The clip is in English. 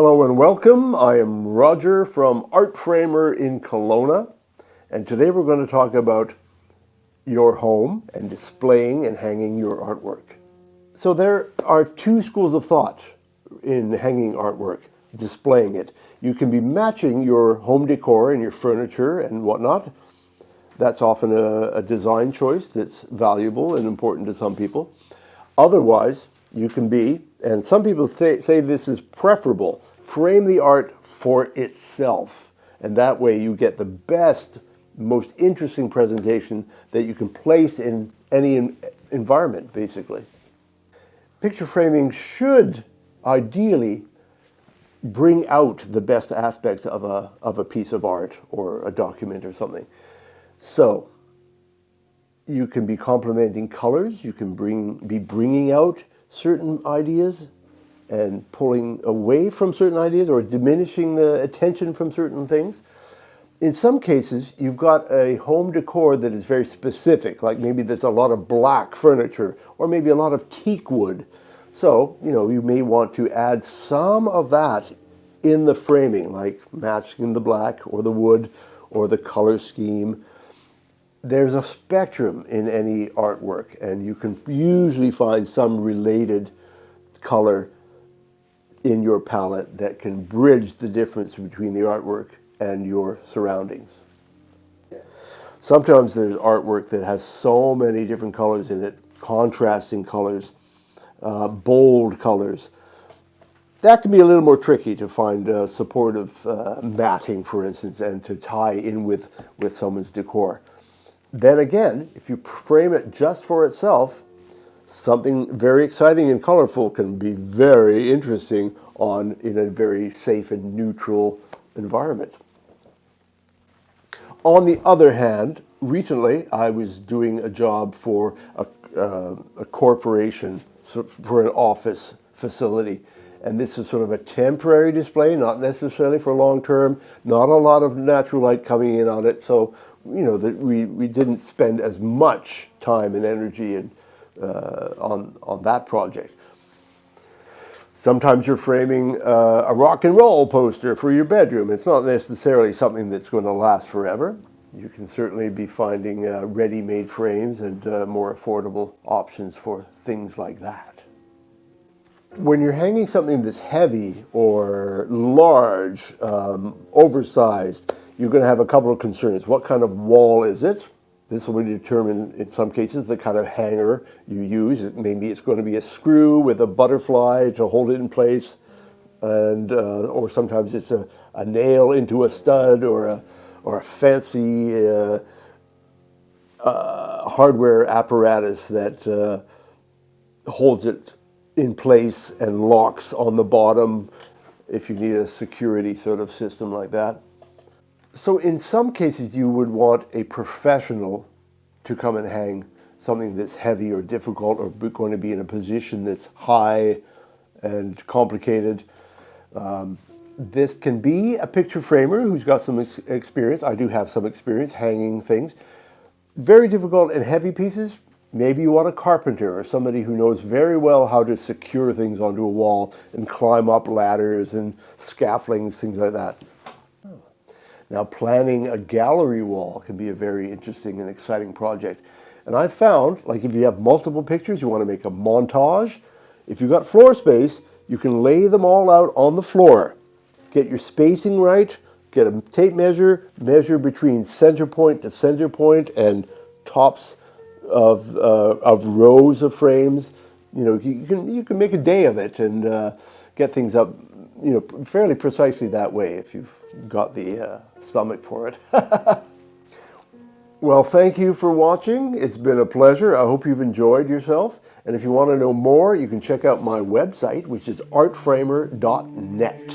Hello and welcome. I am Roger from Art Framer in Kelowna, and today we're going to talk about your home and displaying and hanging your artwork. So there are two schools of thought in hanging artwork, displaying it. You can be matching your home decor and your furniture and whatnot. That's often a design choice that's valuable and important to some people. Otherwise, you can be, and some people say this is preferable, frame the art for itself. And that way you get the best, most interesting presentation that you can place in any environment, basically. Picture framing should ideally bring out the best aspects of a piece of art or a document or something. So you can be complementing colors, you can be bringing out certain ideas and pulling away from certain ideas or diminishing the attention from certain things. In some cases, you've got a home decor that is very specific, like maybe there's a lot of black furniture or maybe a lot of teak wood. So, you may want to add some of that in the framing, like matching the black or the wood or the color scheme. There's a spectrum in any artwork, and you can usually find some related color in your palette that can bridge the difference between the artwork and your surroundings. Sometimes there's artwork that has so many different colors in it, contrasting colors, bold colors. That can be a little more tricky to find supportive matting, for instance, and to tie in with someone's decor. Then again, if you frame it just for itself, something very exciting and colorful can be very interesting in a very safe and neutral environment. On the other hand, recently I was doing a job for a corporation, for an office facility. And this is sort of a temporary display, not necessarily for long term, not a lot of natural light coming in on it. So, that we didn't spend as much time and energy on that project. Sometimes you're framing a rock and roll poster for your bedroom. It's not necessarily something that's going to last forever. You can certainly be finding ready-made frames and more affordable options for things like that. When you're hanging something that's heavy or large, oversized, you're going to have a couple of concerns. What kind of wall is it? This will determine, in some cases, the kind of hanger you use. Maybe it's going to be a screw with a butterfly to hold it in place, and or sometimes it's a nail into a stud or a fancy hardware apparatus that holds it in place and locks on the bottom if you need a security sort of system like that. So in some cases you would want a professional to come and hang something that's heavy or difficult or going to be in a position that's high and complicated. This can be a picture framer who's got some experience. I do have some experience hanging things. Very difficult and heavy pieces. Maybe you want a carpenter or somebody who knows very well how to secure things onto a wall and climb up ladders and scaffoldings, things like that. Now, planning a gallery wall can be a very interesting and exciting project. And I've found, like if you have multiple pictures, you want to make a montage. If you've got floor space, you can lay them all out on the floor. Get your spacing right, get a tape measure, measure between center point to center point and tops of rows of frames. You can make a day of it and get things up, fairly precisely that way if you've got the stomach for it. Well, thank you for watching. It's been a pleasure. I hope you've enjoyed yourself. And if you want to know more, you can check out my website, which is artframer.net.